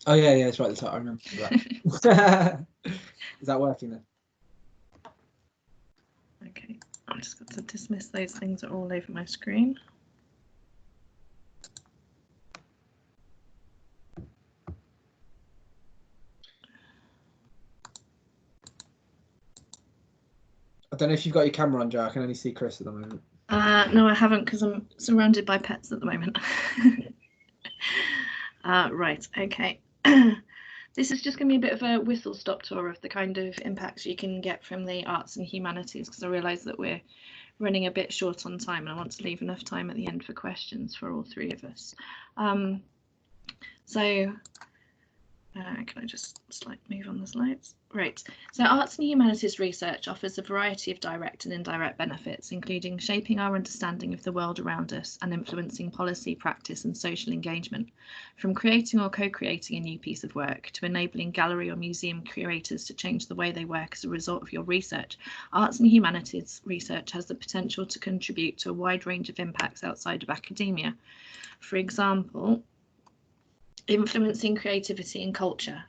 Oh yeah, it's right at the top. I remember that. Is that working then? Okay, I'm just going to dismiss those things that are all over my screen. I don't know if you've got your camera on, Joe. I can only see Chris at the moment. No, I haven't, because I'm surrounded by pets at the moment. Right, okay. This is just going to be a bit of a whistle-stop tour of the kind of impacts you can get from the arts and humanities, because I realise that we're running a bit short on time and I want to leave enough time at the end for questions for all three of us. Can I just move on the slides? Right, so arts and humanities research offers a variety of direct and indirect benefits, including shaping our understanding of the world around us and influencing policy, practice and social engagement. From creating or co-creating a new piece of work to enabling gallery or museum curators to change the way they work as a result of your research, arts and humanities research has the potential to contribute to a wide range of impacts outside of academia. For example, influencing creativity and culture,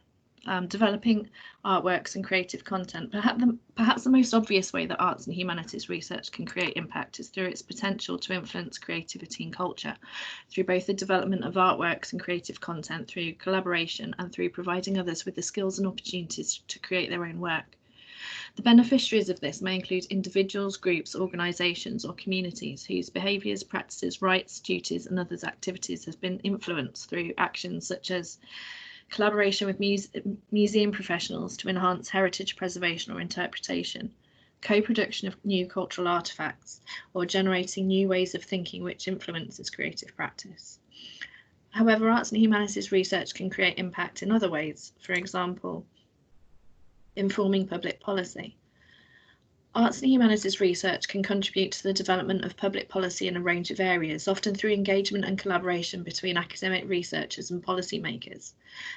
developing artworks and creative content. Perhaps the most obvious way that arts and humanities research can create impact is through its potential to influence creativity and culture, through both the development of artworks and creative content, through collaboration, and through providing others with the skills and opportunities to create their own work. The beneficiaries of this may include individuals, groups, organisations or communities whose behaviours, practices, rights, duties and others activities have been influenced through actions such as collaboration with museum professionals to enhance heritage preservation or interpretation, co-production of new cultural artefacts, or generating new ways of thinking which influences creative practice. However, arts and humanities research can create impact in other ways, for example, informing public policy. Arts and humanities research can contribute to the development of public policy in a range of areas, often through engagement and collaboration between academic researchers and policymakers.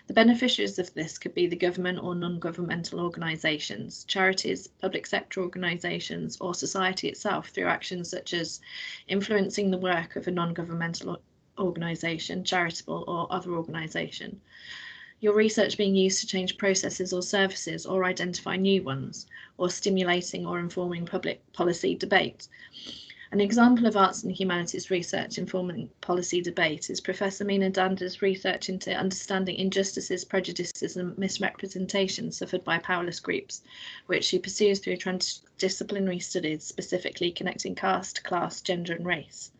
The beneficiaries of this could be the government or non-governmental organisations, charities, public sector organisations, or society itself through actions such as influencing the work of a non-governmental organisation, charitable or other organisation. Your research being used to change processes or services or identify new ones, or stimulating or informing public policy debate. An example of arts and humanities research informing policy debate is Professor Minas Dander's research into understanding injustices, prejudices and misrepresentations suffered by powerless groups, which she pursues through transdisciplinary studies, specifically connecting caste, class, gender and race.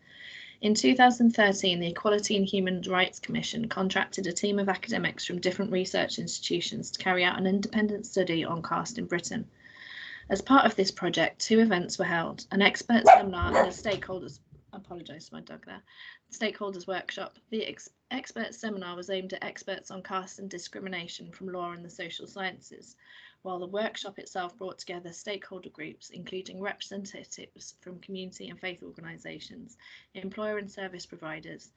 In 2013, the Equality and Human Rights Commission contracted a team of academics from different research institutions to carry out an independent study on caste in Britain. As part of this project, 2 events were held, an expert seminar and a stakeholders workshop. The expert seminar was aimed at experts on caste and discrimination from law and the social sciences, while the workshop itself brought together stakeholder groups, including representatives from community and faith organisations, employer and service providers,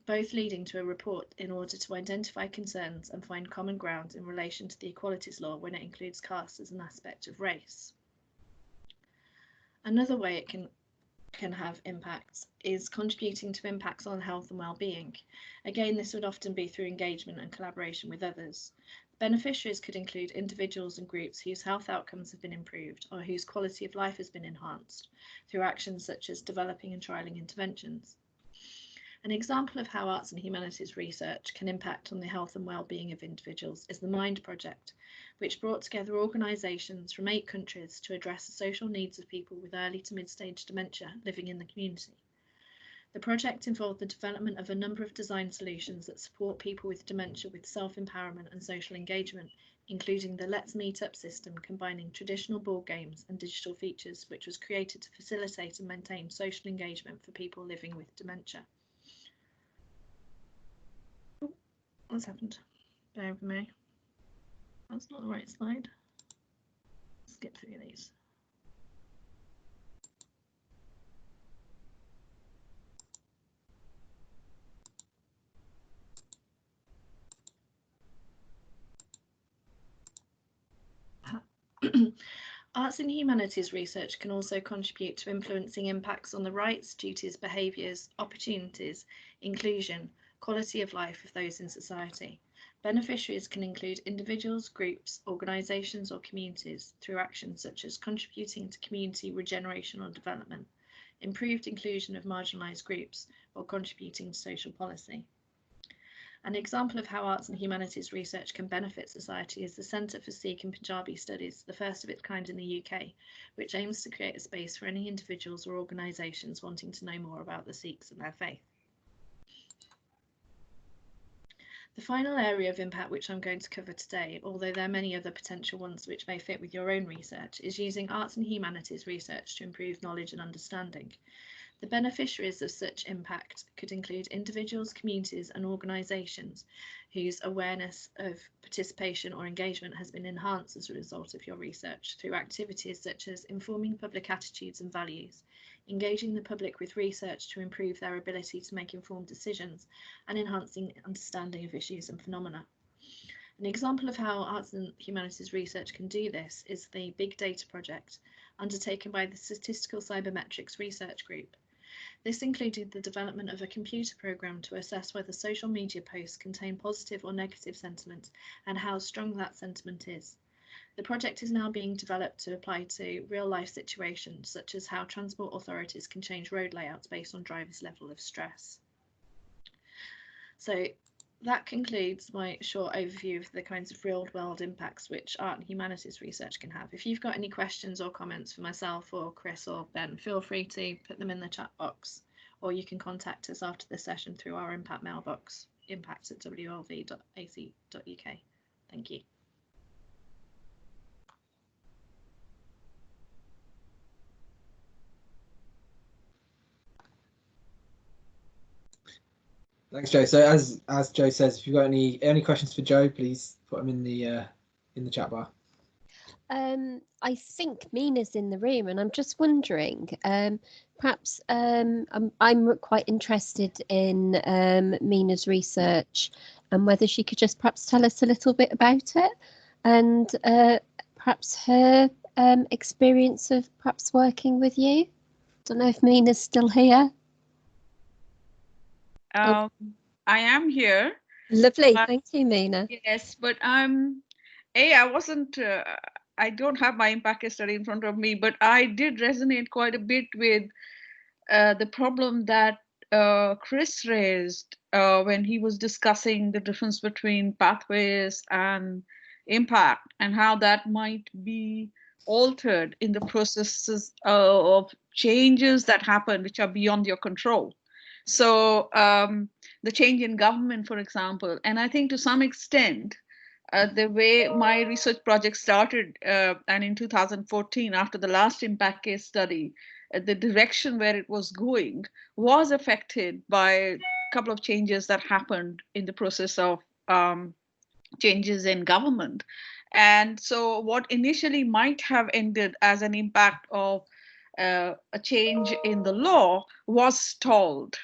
both leading to a report in order to identify concerns and find common ground in relation to the equalities law when it includes caste as an aspect of race. Another way it can have impacts is contributing to impacts on health and well-being. Again, this would often be through engagement and collaboration with others. Beneficiaries could include individuals and groups whose health outcomes have been improved or whose quality of life has been enhanced through actions such as developing and trialling interventions. An example of how arts and humanities research can impact on the health and well-being of individuals is the MIND project, which brought together organisations from 8 countries to address the social needs of people with early to mid-stage dementia living in the community. The project involved the development of a number of design solutions that support people with dementia with self-empowerment and social engagement, including the Let's Meet Up system combining traditional board games and digital features, which was created to facilitate and maintain social engagement for people living with dementia. Oh, what's happened? Bear with me. That's not the right slide. Skip through these. Arts and humanities research can also contribute to influencing impacts on the rights, duties, behaviours, opportunities, inclusion, quality of life of those in society. Beneficiaries can include individuals, groups, organisations or communities through actions such as contributing to community regeneration or development, improved inclusion of marginalised groups, or contributing to social policy. An example of how arts and humanities research can benefit society is the Centre for Sikh and Punjabi Studies, the first of its kind in the UK, which aims to create a space for any individuals or organisations wanting to know more about the Sikhs and their faith. The final area of impact which I'm going to cover today, although there are many other potential ones which may fit with your own research, is using arts and humanities research to improve knowledge and understanding. The beneficiaries of such impact could include individuals, communities and organisations whose awareness of participation or engagement has been enhanced as a result of your research through activities such as informing public attitudes and values, engaging the public with research to improve their ability to make informed decisions, and enhancing understanding of issues and phenomena. An example of how arts and humanities research can do this is the Big Data project undertaken by the Statistical Cybermetrics Research Group. This included the development of a computer program to assess whether social media posts contain positive or negative sentiment and how strong that sentiment is. The project is now being developed to apply to real-life situations, such as how transport authorities can change road layouts based on drivers' level of stress. So that concludes my short overview of the kinds of real-world impacts which art and humanities research can have. If you've got any questions or comments for myself or Chris or Ben, feel free to put them in the chat box, or you can contact us after the session through our impact mailbox, impact@wlv.ac.uk. Thank you. Thanks, Joe. So as Joe says, if you've got any questions for Joe, please put them in the chat bar. I think Mina's in the room, and I'm just wondering, perhaps I'm quite interested in Mina's research and whether she could just perhaps tell us a little bit about it, and perhaps her experience of perhaps working with you. Don't know if Mina's still here. I am here. Lovely, thank you, Mina. Yes, but I wasn't. I don't have my impact case study in front of me, but I did resonate quite a bit with the problem that Chris raised when he was discussing the difference between pathways and impact and how that might be altered in the processes of changes that happen which are beyond your control. So the change in government, for example, and I think to some extent, the way my research project started, and in 2014, after the last impact case study, the direction where it was going was affected by a couple of changes that happened in the process of changes in government. And so what initially might have ended as an impact of a change in the law was stalled.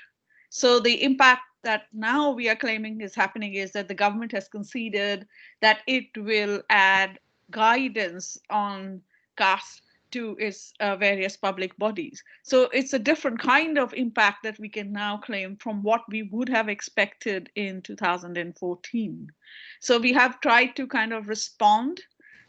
So the impact that now we are claiming is happening is that the government has conceded that it will add guidance on caste to its various public bodies. So it's a different kind of impact that we can now claim from what we would have expected in 2014. So we have tried to kind of respond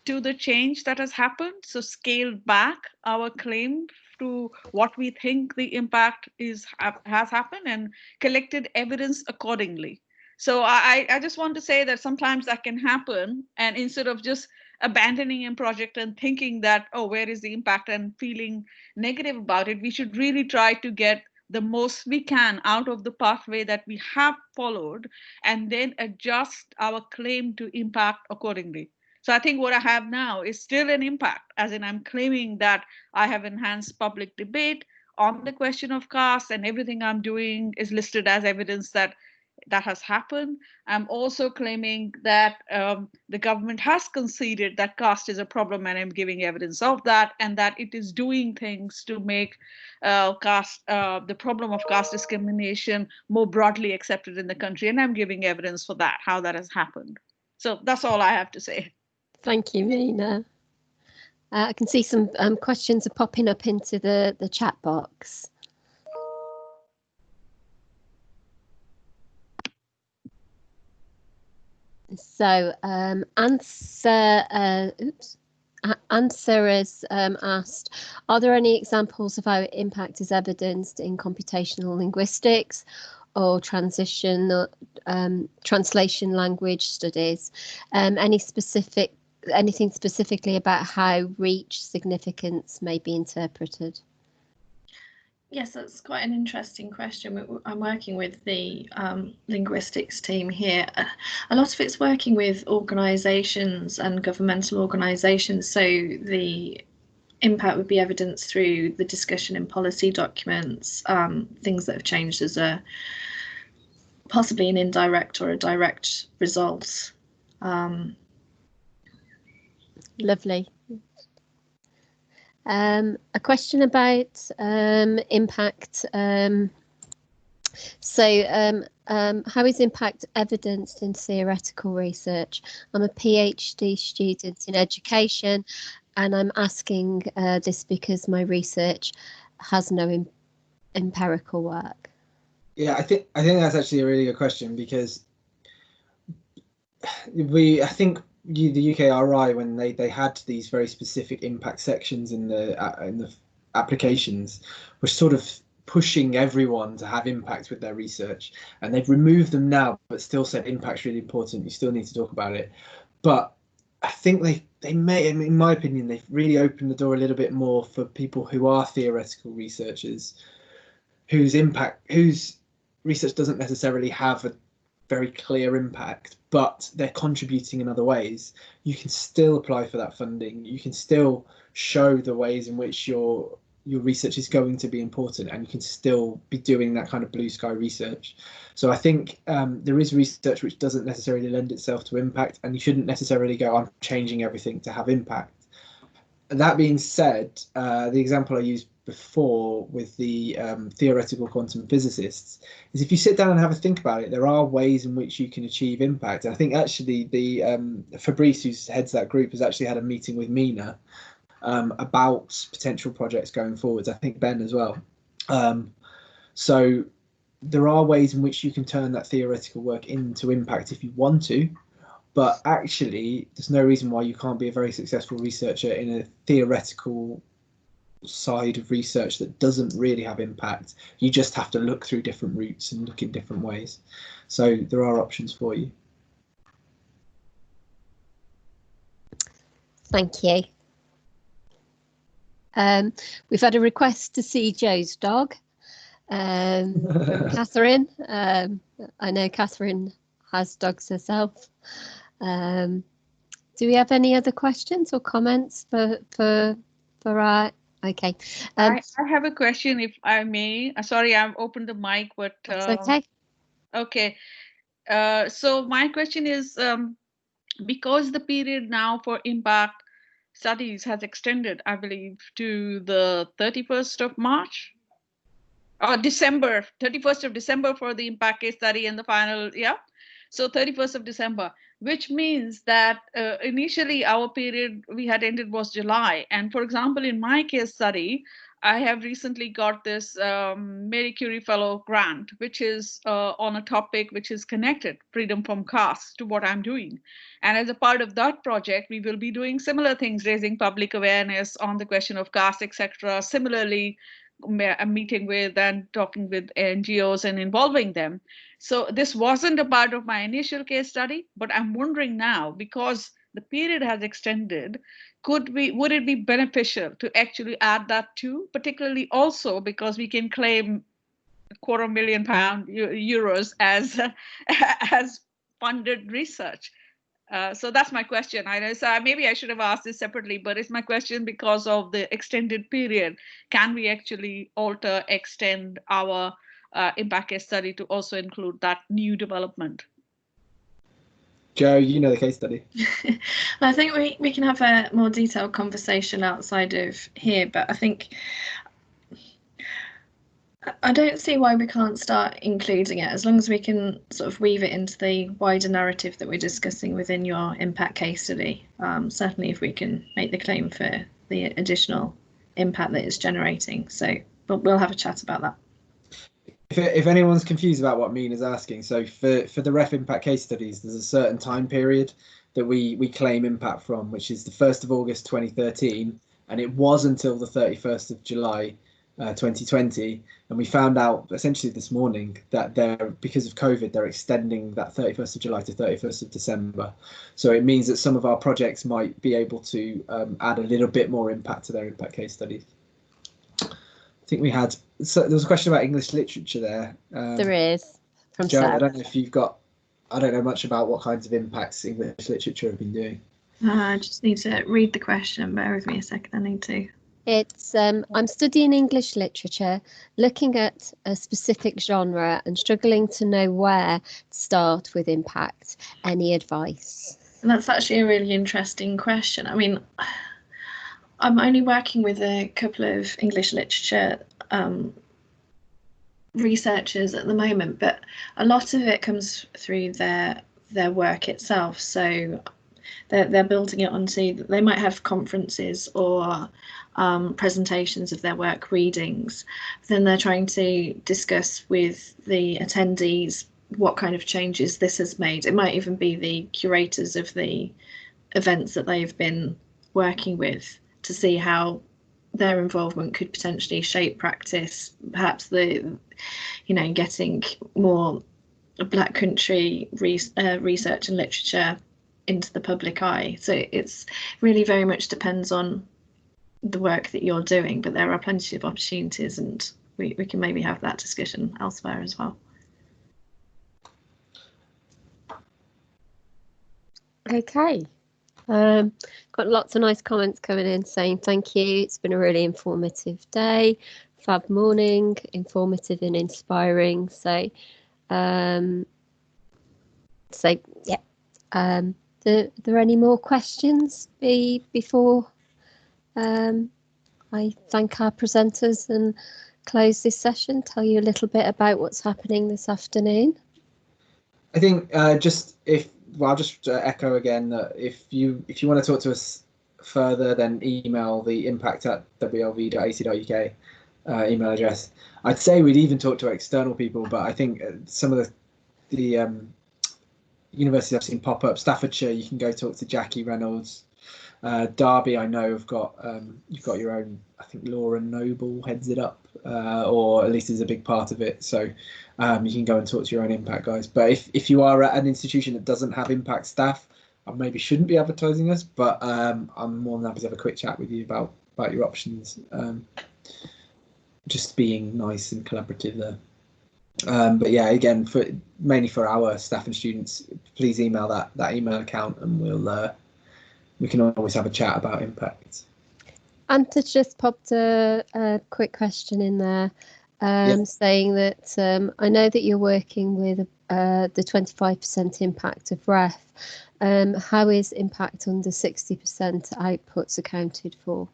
to the change that has happened. So scaled back our claim to what we think the impact has happened and collected evidence accordingly. So I just want to say that sometimes that can happen, and instead of just abandoning a project and thinking that, oh, where is the impact, and feeling negative about it, we should really try to get the most we can out of the pathway that we have followed and then adjust our claim to impact accordingly. So I think what I have now is still an impact, as in I'm claiming that I have enhanced public debate on the question of caste, and everything I'm doing is listed as evidence that that has happened. I'm also claiming that the government has conceded that caste is a problem, and I'm giving evidence of that, and that it is doing things to make the problem of caste discrimination more broadly accepted in the country, and I'm giving evidence for that, how that has happened. So that's all I have to say. Thank you, Mina. I can see some questions are popping up into the chat box. So Answer has asked, are there any examples of how impact is evidenced in computational linguistics or translation language studies? Anything specifically about how reach significance may be interpreted? Yes, that's quite an interesting question. I'm working with the linguistics team here. A lot of it's working with organisations and governmental organisations, so the impact would be evidenced through the discussion in policy documents, things that have changed as possibly an indirect or a direct result. Lovely. A question about impact. How is impact evidenced in theoretical research? I'm a PhD student in education, and I'm asking this because my research has no empirical work. Yeah, I think that's actually a really good question, because I think the UKRI, when they had these very specific impact sections in the applications, were sort of pushing everyone to have impact with their research, and they've removed them now, but still said impact's really important, you still need to talk about it. But I think they may, in my opinion, they've really opened the door a little bit more for people who are theoretical researchers, whose research doesn't necessarily have a very clear impact, but they're contributing in other ways. You can still apply for that funding. You can still show the ways in which your research is going to be important, and you can still be doing that kind of blue sky research. So I think there is research which doesn't necessarily lend itself to impact, and you shouldn't necessarily go, I'm changing everything to have impact. That being said, the example I used before with the theoretical quantum physicists is, if you sit down and have a think about it, there are ways in which you can achieve impact. And I think actually the Fabrice, who heads that group, has actually had a meeting with Minas about potential projects going forwards. I think Ben as well. So there are ways in which you can turn that theoretical work into impact if you want to. But actually, there's no reason why you can't be a very successful researcher in a theoretical side of research that doesn't really have impact. You just have to look through different routes and look in different ways. So there are options for you. Thank you. We've had a request to see Joe's dog from Catherine. I know Catherine has dogs herself. Do we have any other questions or comments for our? Okay. I have a question, if I may. Sorry, I've opened the mic, but that's okay. Okay. So my question is, because the period now for impact studies has extended, I believe, to the 31st of March or December, 31st of December for the impact case study and the final, yeah. So 31st of December, which means that initially our period we had ended was July. And for example, in my case study, I have recently got this Marie Curie Fellow grant, which is on a topic which is connected, freedom from caste, to what I'm doing. And as a part of that project, we will be doing similar things, raising public awareness on the question of caste, etc. Similarly, I'm meeting with and talking with NGOs and involving them. So this wasn't a part of my initial case study, but I'm wondering now, because the period has extended, would it be beneficial to actually add that too, particularly also because we can claim €250,000 as funded research. So that's my question. I know, so maybe I should have asked this separately, but it's my question because of the extended period. Can we actually extend our impact case study to also include that new development? Joe, you know the case study. Well, I think we can have a more detailed conversation outside of here, but I don't see why we can't start including it, as long as we can sort of weave it into the wider narrative that we're discussing within your impact case study. Certainly if we can make the claim for the additional impact that it's generating. So but we'll have a chat about that. if anyone's confused about what Mina's asking, so for the ref impact case studies, there's a certain time period that we claim impact from, which is the 1st of August 2013, and it was until the 31st of July 2020, and we found out essentially this morning that because of COVID, they're extending that 31st of July to 31st of December. So it means that some of our projects might be able to add a little bit more impact to their impact case studies. I think we had, so there was a question about English literature there. There is, from Joe, Sarah. I don't know if you've got, I don't know much about what kinds of impacts English literature have been doing. I just need to read the question. Bear with me a second. I need to. It's I'm studying English literature, looking at a specific genre and struggling to know where to start with impact. Any advice? And that's actually a really interesting question. I mean, I'm only working with a couple of English literature researchers at the moment, but a lot of it comes through their work itself. So they're building it onto, they might have conferences or presentations of their work, readings. Then they're trying to discuss with the attendees what kind of changes this has made. It might even be the curators of the events that they've been working with, to see how their involvement could potentially shape practice, perhaps getting more Black country research and literature into the public eye. So it's really very much depends on the work that you're doing, but there are plenty of opportunities, and we can maybe have that discussion elsewhere as well. Okay. Got lots of nice comments coming in saying thank you. It's been a really informative day, fab morning, informative and inspiring. So, yeah. Are there any more questions before I thank our presenters and close this session? Tell you a little bit about what's happening this afternoon. I think I'll just echo again that if you want to talk to us further, then email the impact@wlv.ac.uk email address. I'd say we'd even talk to external people, but I think some of the universities I've seen pop up, Staffordshire, you can go talk to Jackie Reynolds. Derby, I know you've got your own. I think Laura Noble heads it up, or at least is a big part of it. So you can go and talk to your own impact guys. But if you are at an institution that doesn't have impact staff, I maybe shouldn't be advertising us. But I'm more than happy to have a quick chat with you about your options. Just being nice and collaborative there. But yeah, again, mainly for our staff and students, please email that email account, and we can always have a chat about impact. Anta's just popped a quick question in there, saying that I know that you're working with the 25% impact of REF. How is impact under 60% outputs accounted for?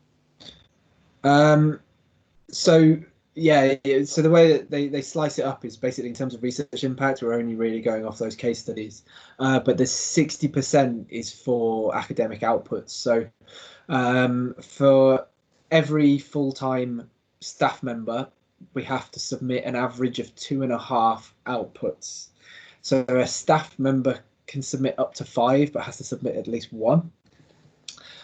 So the way that they slice it up is basically in terms of research impact, we're only really going off those case studies, but the 60% is for academic outputs. So for every full-time staff member, we have to submit an average of 2.5 outputs. So a staff member can submit up to 5, but has to submit at least 1.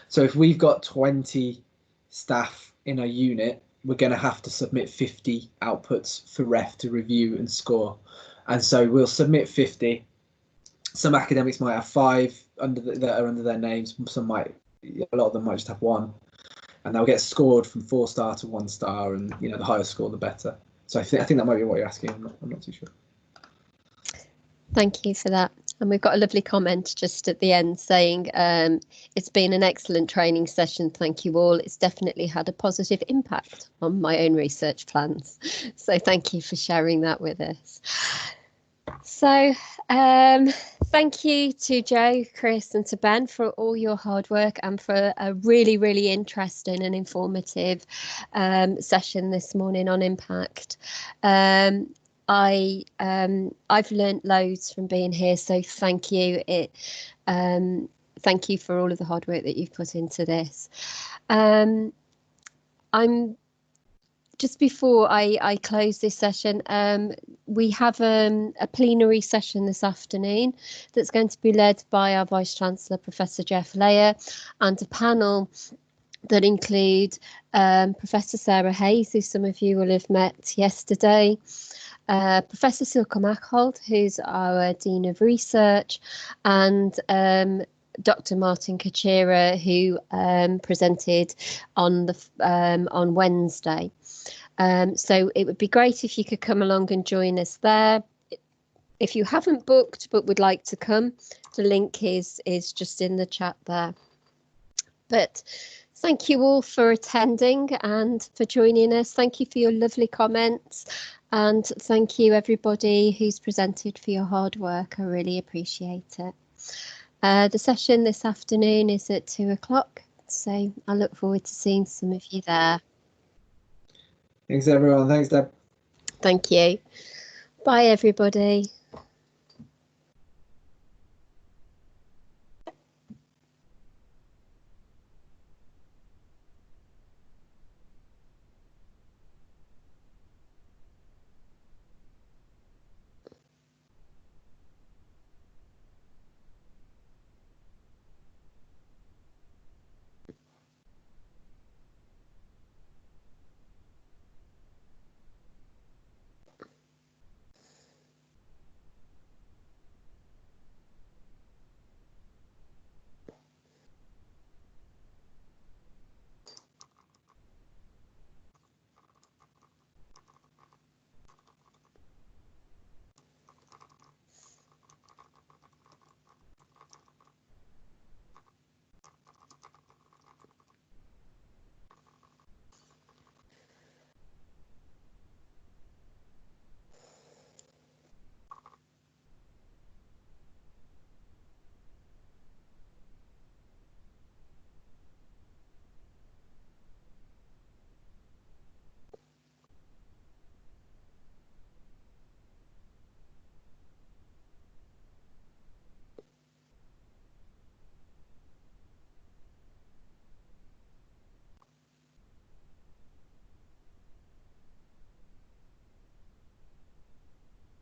So if we've got 20 staff in a unit, we're going to have to submit 50 outputs for REF to review and score. And so we'll submit 50. Some academics might have 5 that are under their names. A lot of them might just have 1. And they'll get scored from 4-star to 1-star, and the higher score, the better. So I think that might be what you're asking. I'm not too sure. Thank you for that. And we've got a lovely comment just at the end saying it's been an excellent training session. Thank you all. It's definitely had a positive impact on my own research plans. So thank you for sharing that with us. So thank you to Joe, Chris and to Ben for all your hard work and for a really, really interesting and informative session this morning on impact. I've learnt loads from being here, so thank you. Thank you for all of the hard work that you've put into this. just before I close this session, we have a plenary session this afternoon that's going to be led by our Vice-Chancellor, Professor Jeff Layer, and a panel that include Professor Sarah Hayes, who some of you will have met yesterday, Professor Silke Mackhold, who's our Dean of Research, and Dr. Martin Kachira, who presented on Wednesday. So it would be great if you could come along and join us there. If you haven't booked but would like to come, the link is just in the chat there. But thank you all for attending and for joining us. Thank you for your lovely comments, and thank you everybody who's presented for your hard work. I really appreciate it. The session this afternoon is at 2 o'clock, so I look forward to seeing some of you there. Thanks everyone. Thanks, Deb. Thank you. Bye everybody.